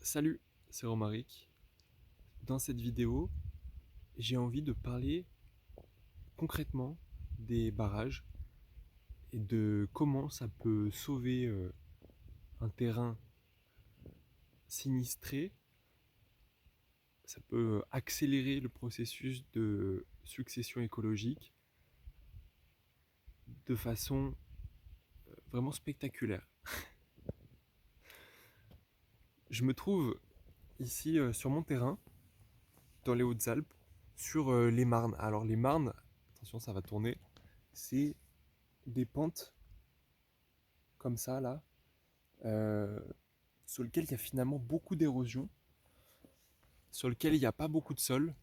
Salut, c'est Romaric. Dans cette vidéo, j'ai envie de parler concrètement des barrages et de comment ça peut sauver un terrain sinistré. Ça peut accélérer le processus de succession écologique de façon vraiment spectaculaire. Je me trouve ici sur mon terrain, dans les Hautes-Alpes, sur les Marnes. Alors les Marnes, attention ça va tourner, c'est des pentes comme ça là, euh, sur lequel il y a finalement beaucoup d'érosion, sur lequel il n'y a pas beaucoup de sol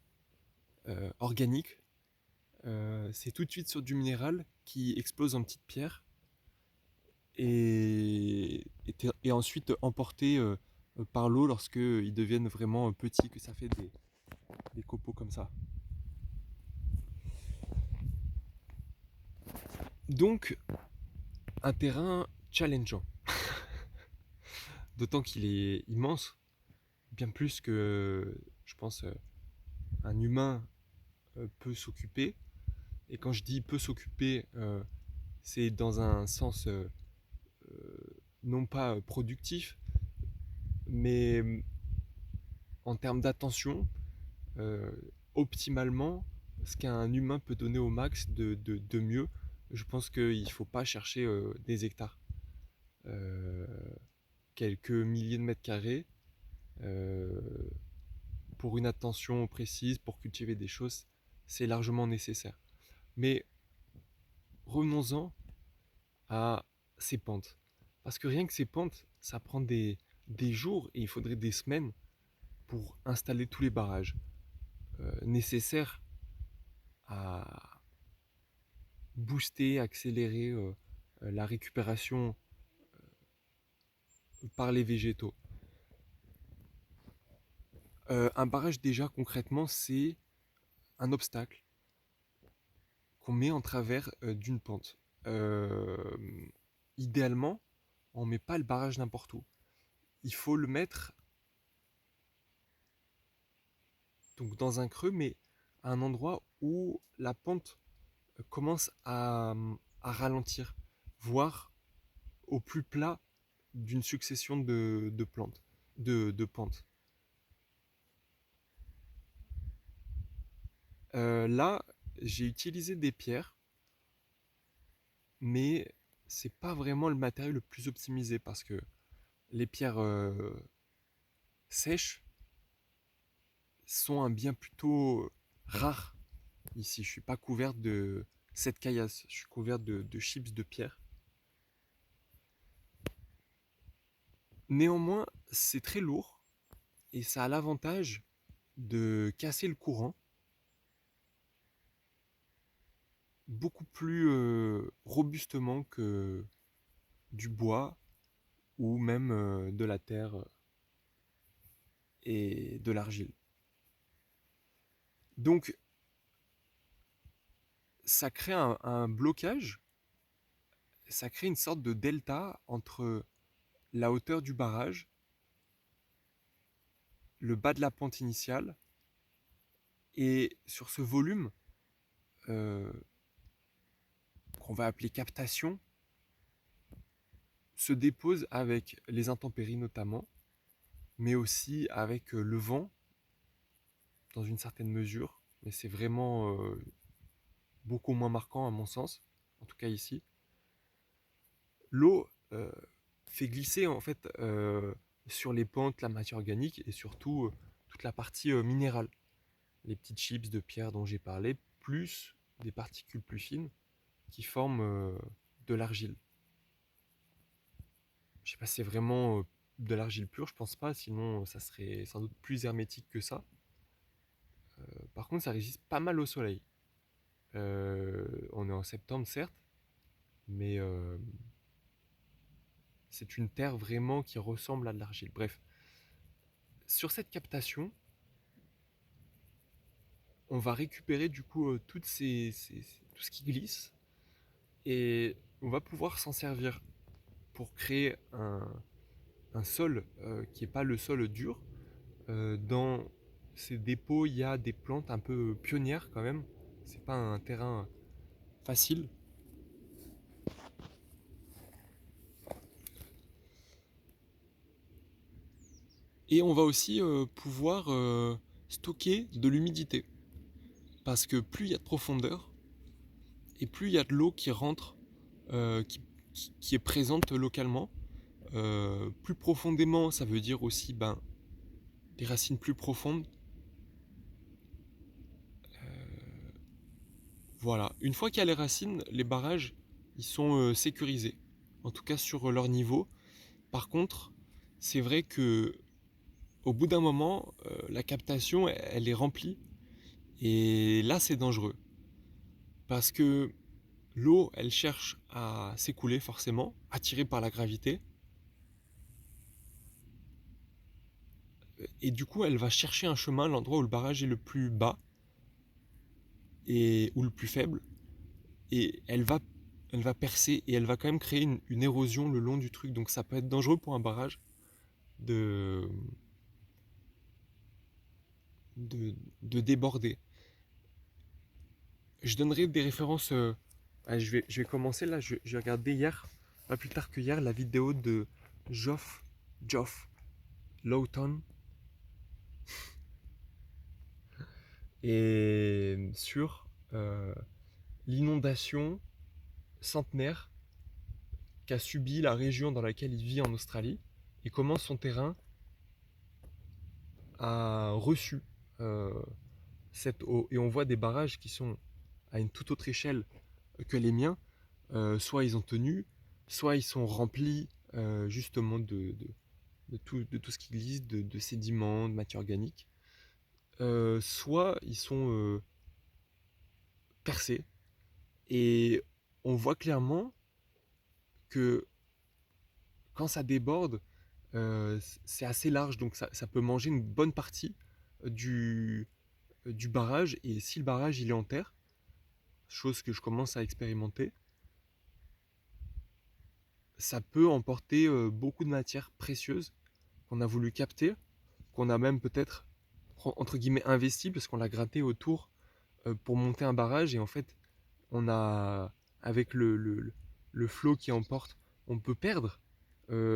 organique. C'est tout de suite sur du minéral qui explose en petites pierres et ensuite emporté par l'eau lorsqu'ils deviennent vraiment petits, que ça fait des copeaux comme ça. Donc, un terrain challengeant. D'autant qu'il est immense, bien plus que, je pense, un humain peut s'occuper. Et quand je dis peut s'occuper, c'est dans un sens non pas productif, mais en termes d'attention, euh, optimalement, ce qu'un humain peut donner au max de mieux, je pense qu'il ne faut pas chercher des hectares. Euh, Quelques milliers de mètres carrés euh, pour une attention précise, pour cultiver des choses, c'est largement nécessaire. Mais revenons-en à ces pentes. Parce que rien que ces pentes, ça prend des jours et il faudrait des semaines pour installer tous les barrages nécessaires à booster, accélérer la récupération par les végétaux. Un barrage déjà concrètement c'est un obstacle qu'on met en travers d'une pente. Euh, Idéalement, on ne met pas le barrage n'importe où. Il faut le mettre donc dans un creux, mais à un endroit où la pente commence à ralentir, voire au plus plat d'une succession de plantes, de pentes. Là, j'ai utilisé des pierres, mais c'est pas vraiment le matériau le plus optimisé parce que les pierres sèches sont un bien plutôt rare ici. Je suis pas couvert de cette caillasse, je suis couvert de chips de pierre. Néanmoins, c'est très lourd et ça a l'avantage de casser le courant beaucoup plus robustement que du bois ou même de la terre et de l'argile. Donc ça crée un blocage, ça crée une sorte de delta entre la hauteur du barrage, le bas de la pente initiale, et sur ce volume euh, qu'on va appeler captation, se dépose avec les intempéries notamment, mais aussi avec le vent dans une certaine mesure, mais c'est vraiment beaucoup moins marquant à mon sens, en tout cas ici. L'eau fait glisser en fait sur les pentes la matière organique et surtout toute la partie minérale, les petites chips de pierre dont j'ai parlé, plus des particules plus fines qui forment de l'argile. Je sais pas si c'est vraiment de l'argile pure, je pense pas, sinon ça serait sans doute plus hermétique que ça. Par contre, ça résiste pas mal au soleil. On est en septembre, certes, mais c'est une terre vraiment qui ressemble à de l'argile. Bref, sur cette captation, on va récupérer du coup tout ce qui glisse et on va pouvoir s'en servir pour créer un un sol qui n'est pas le sol dur. Dans ces dépôts, il y a des plantes un peu pionnières quand même. C'est pas un terrain facile. Et on va aussi pouvoir stocker de l'humidité. Parce que plus il y a de profondeur, et plus il y a de l'eau qui rentre, qui est présente localement. Plus profondément, ça veut dire aussi des racines plus profondes. Voilà. Une fois qu'il y a les racines, les barrages, ils sont sécurisés. En tout cas sur leur niveau. Par contre, c'est vrai que au bout d'un moment, la captation, elle est remplie. Et là, c'est dangereux. Parce que l'eau, elle cherche à s'écouler forcément, attirée par la gravité. Et du coup, elle va chercher un chemin, l'endroit où le barrage est le plus bas ou le plus faible. Et elle va percer et elle va quand même créer une érosion le long du truc. Donc ça peut être dangereux pour un barrage de, de, de déborder. Je donnerai des références. Je vais commencer là. J'ai regardé hier, pas plus tard que hier, la vidéo de Geoff Lawton et sur l'inondation centenaire qu'a subi la région dans laquelle il vit en Australie et comment son terrain a reçu euh, cette eau. Et on voit des barrages qui sont à une toute autre échelle que les miens. Soit ils ont tenu, soit ils sont remplis justement de tout ce qui glisse, de sédiments, de matière organique. Soit ils sont percés. Et on voit clairement que quand ça déborde, c'est assez large, donc ça peut manger une bonne partie du, du barrage. Et si le barrage il est en terre, chose que je commence à expérimenter, ça peut emporter beaucoup de matières précieuses qu'on a voulu capter, qu'on a même peut-être entre guillemets investi parce qu'on l'a gratté autour pour monter un barrage. Et en fait, on a avec le flot qui emporte, on peut perdre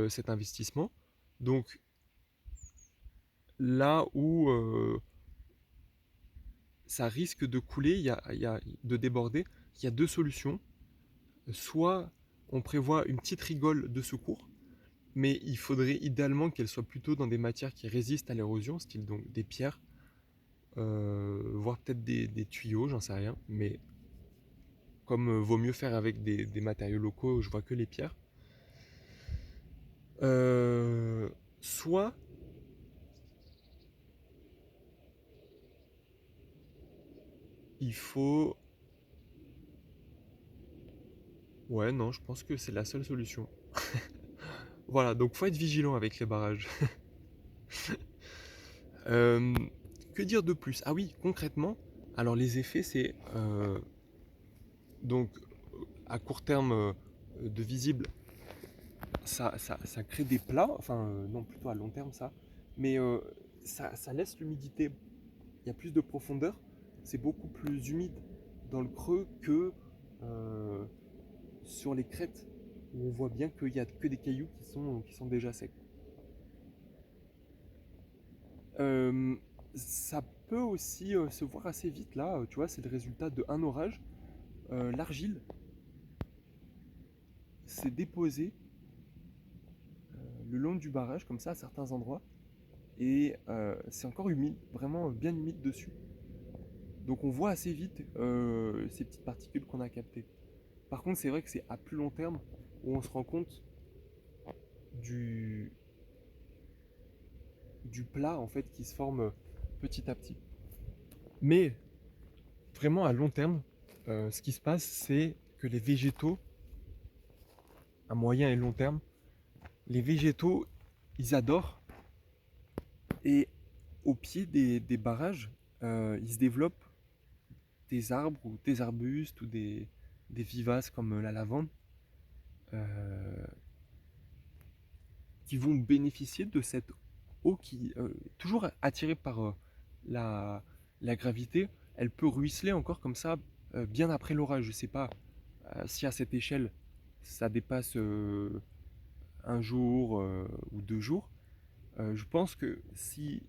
cet investissement. Donc là où ça risque de couler, de déborder, il y a deux solutions. Soit on prévoit une petite rigole de secours, mais il faudrait idéalement qu'elle soit plutôt dans des matières qui résistent à l'érosion, style donc des pierres, voire peut-être des tuyaux, j'en sais rien. Mais comme vaut mieux faire avec des matériaux locaux, je vois que les pierres. Soit il faut... Ouais, non, je pense que c'est la seule solution. Voilà, donc faut être vigilant avec les barrages. Euh, que dire de plus? Ah oui, concrètement, alors les effets, c'est donc à court terme de visible, ça crée des plats, enfin non, plutôt à long terme ça, mais ça laisse l'humidité, il y a plus de profondeur, c'est beaucoup plus humide dans le creux que euh, sur les crêtes où on voit bien qu'il n'y a que des cailloux qui sont déjà secs. Euh, Ça peut aussi se voir assez vite là, tu vois, c'est le résultat d'un orage. L'argile s'est déposée le long du barrage, comme ça, à certains endroits, et c'est encore humide, vraiment bien humide dessus. Donc on voit assez vite ces petites particules qu'on a captées. Par contre, c'est vrai que c'est à plus long terme où on se rend compte du, du plat en fait qui se forme petit à petit. Mais vraiment à long terme, ce qui se passe, c'est que les végétaux, à moyen et long terme, les végétaux, ils adorent. Et au pied des barrages, il se développe des arbres ou des arbustes ou des vivaces comme la lavande, euh, qui vont bénéficier de cette eau qui, toujours attirée par la, la gravité, elle peut ruisseler encore comme ça bien après l'orage. Je sais pas si à cette échelle ça dépasse un jour ou 2 jours. Je pense que si,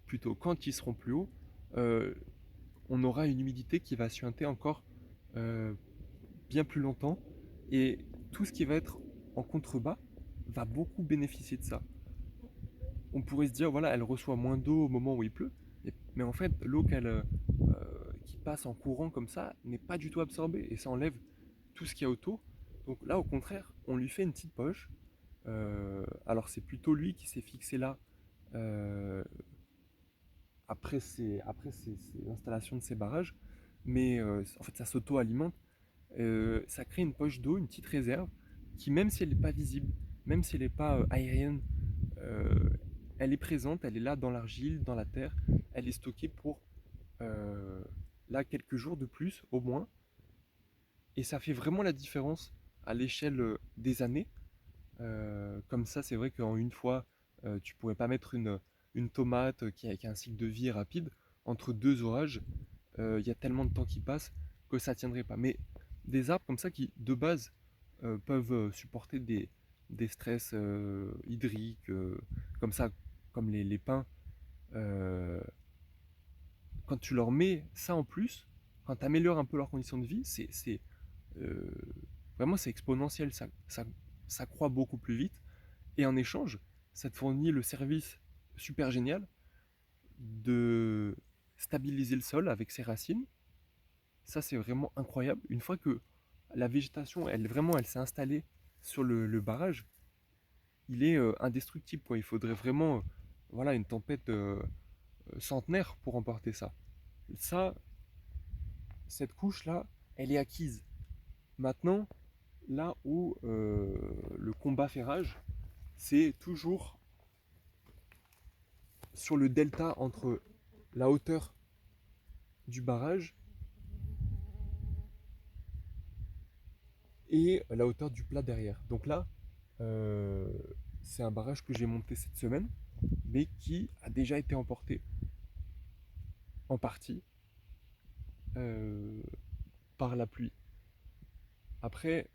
plutôt quand ils seront plus hauts, euh, on aura une humidité qui va suinter encore euh, bien plus longtemps et tout ce qui va être en contrebas va beaucoup bénéficier de ça. On pourrait se dire, voilà, elle reçoit moins d'eau au moment où il pleut, mais en fait, l'eau qui passe en courant comme ça n'est pas du tout absorbée et ça enlève tout ce qu'il y a autour. Donc là, au contraire, on lui fait une petite poche. Alors c'est plutôt lui qui s'est fixé là euh, après l'installation de ces barrages, mais en fait ça s'auto-alimente. Ça crée une poche d'eau, une petite réserve, qui même si elle n'est pas visible, même si elle n'est pas aérienne, euh, elle est présente, elle est là dans l'argile, dans la terre, elle est stockée pour euh, là quelques jours de plus au moins, et ça fait vraiment la différence à l'échelle des années. Comme ça, c'est vrai qu'en une fois, tu pourrais pas mettre une tomate qui a un cycle de vie rapide. Entre deux orages, il y a tellement de temps qui passe que ça tiendrait pas. Mais des arbres comme ça qui, de base, peuvent supporter des stress hydriques, comme ça, comme les pins, euh, quand tu leur mets ça en plus, quand tu améliores un peu leurs conditions de vie, euh, vraiment c'est exponentiel, ça croît beaucoup plus vite. Et en échange, ça te fournit le service super génial de stabiliser le sol avec ses racines. Ça, c'est vraiment incroyable. Une fois que la végétation, elle s'est installée sur le barrage, il est indestructible, quoi. Il faudrait vraiment voilà, une tempête centenaire pour emporter ça. Ça, cette couche-là, elle est acquise. Maintenant, là où le combat fait rage, c'est toujours sur le delta entre la hauteur du barrage et la hauteur du plat derrière. Donc là, euh, c'est un barrage que j'ai monté cette semaine, mais qui a déjà été emporté en partie euh, par la pluie. Après,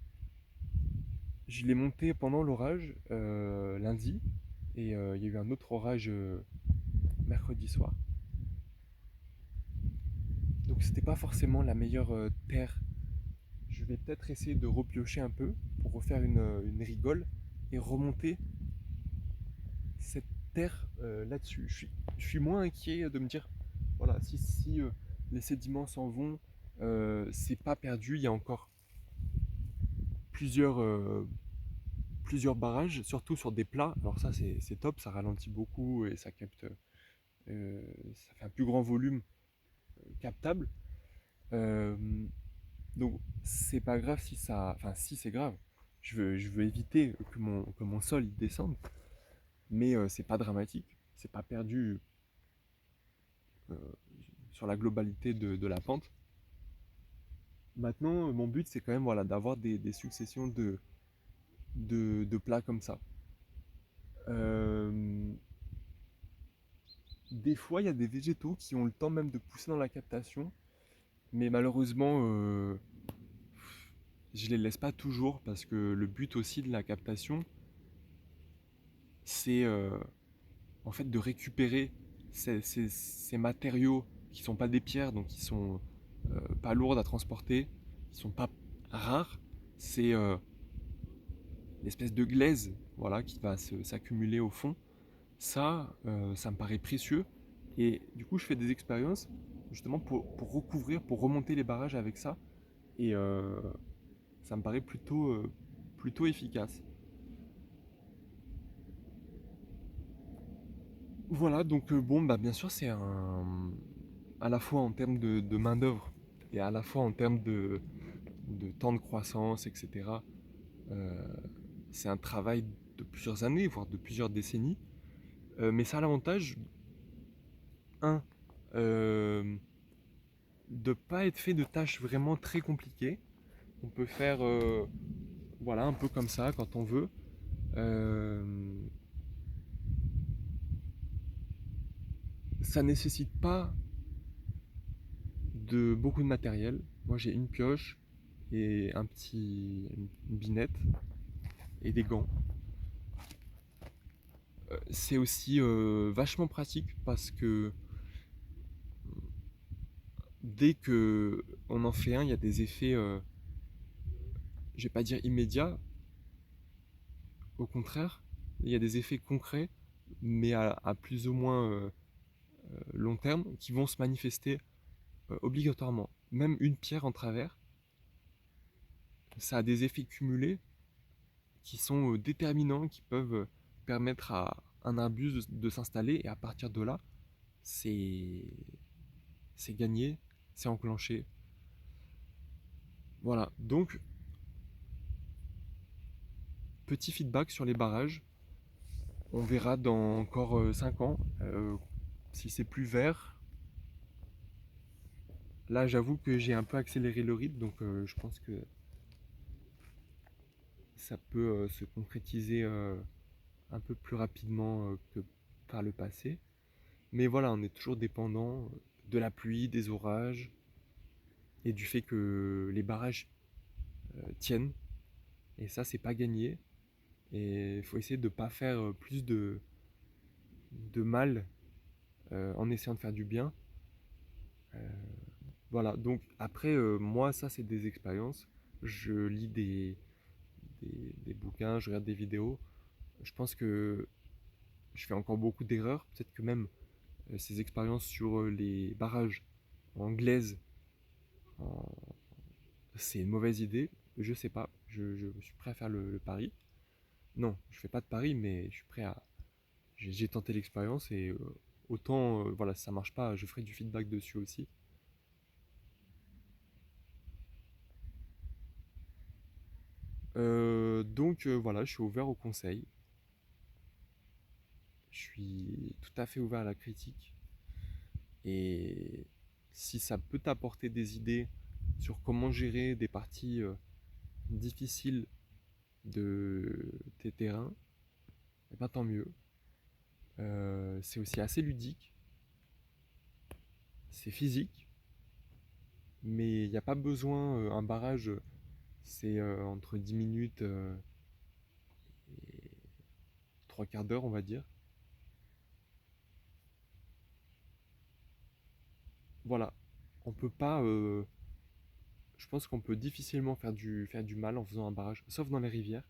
je l'ai monté pendant l'orage lundi, et il y a eu un autre orage mercredi soir. Donc c'était pas forcément la meilleure terre. Je vais peut-être essayer de repiocher un peu pour refaire une rigole et remonter cette terre là-dessus. Je suis moins inquiet de me dire, voilà, si les sédiments s'en vont, c'est pas perdu, il y a encore plusieurs, plusieurs barrages, surtout sur des plats. Alors ça c'est top, ça ralentit beaucoup et ça capte, ça fait un plus grand volume captable. Euh, donc c'est pas grave si ça, enfin si c'est grave, je veux éviter que mon sol il descende, mais c'est pas dramatique, c'est pas perdu euh, sur la globalité de la pente. Maintenant, mon but c'est quand même voilà, d'avoir des successions de plats comme ça. Euh, des fois, il y a des végétaux qui ont le temps même de pousser dans la captation, mais malheureusement, je les laisse pas toujours parce que le but aussi de la captation, c'est en fait de récupérer ces matériaux qui sont pas des pierres, donc qui sont pas lourdes à transporter, qui sont pas rares. C'est l'espèce de glaise, voilà, qui va s'accumuler au fond. Ça me paraît précieux. Et du coup, je fais des expériences justement pour recouvrir, pour remonter les barrages avec ça. Et ça me paraît plutôt efficace. Voilà, donc bon, bah bien sûr, c'est à la fois en termes de main-d'œuvre et à la fois en termes de temps de croissance, etc. euh, c'est un travail de plusieurs années, voire de plusieurs décennies. Mais ça a l'avantage, un, de pas être fait de tâches vraiment très compliquées. On peut faire, voilà, un peu comme ça quand on veut. Euh, Ça nécessite pas de beaucoup de matériel. Moi j'ai une pioche et une binette et des gants. C'est aussi vachement pratique parce que dès que on en fait un, il y a des effets, je vais pas dire immédiats, au contraire, il y a des effets concrets, mais à plus ou moins long terme, qui vont se manifester obligatoirement. Même une pierre en travers, ça a des effets cumulés qui sont déterminants, qui peuvent permettre à un arbuste de s'installer, et à partir de là, c'est c'est gagné, c'est enclenché. Voilà, donc petit feedback sur les barrages. On verra dans encore 5 ans si c'est plus vert. Là, j'avoue que j'ai un peu accéléré le rythme, donc je pense que ça peut se concrétiser un peu plus rapidement que par le passé. Mais voilà, on est toujours dépendant de la pluie, des orages et du fait que les barrages tiennent. Et ça, c'est pas gagné. Et il faut essayer de ne pas faire plus de mal en essayant de faire du bien. Euh, voilà, donc après, moi, ça, c'est des expériences. Je lis des bouquins, je regarde des vidéos. Je pense que je fais encore beaucoup d'erreurs. Peut-être que même ces expériences sur les barrages anglaises, en- c'est une mauvaise idée. Je sais pas. Je suis prêt à faire le pari. Non, je fais pas de pari, mais je suis prêt à. J'ai tenté l'expérience et autant, voilà, si ça marche pas, je ferai du feedback dessus aussi. Donc voilà, je suis ouvert au conseil. Je suis tout à fait ouvert à la critique. Et si ça peut t'apporter des idées sur comment gérer des parties difficiles de tes terrains, eh ben, tant mieux. C'est aussi assez ludique, c'est physique, mais il n'y a pas besoin, un barrage, c'est entre 10 minutes et 3 quarts d'heure, on va dire. Voilà, on peut pas, je pense qu'on peut difficilement faire du mal en faisant un barrage, sauf dans les rivières,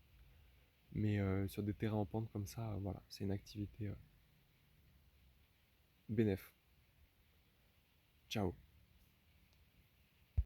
mais sur des terrains en pente comme ça, voilà, c'est une activité bénéf. Ciao.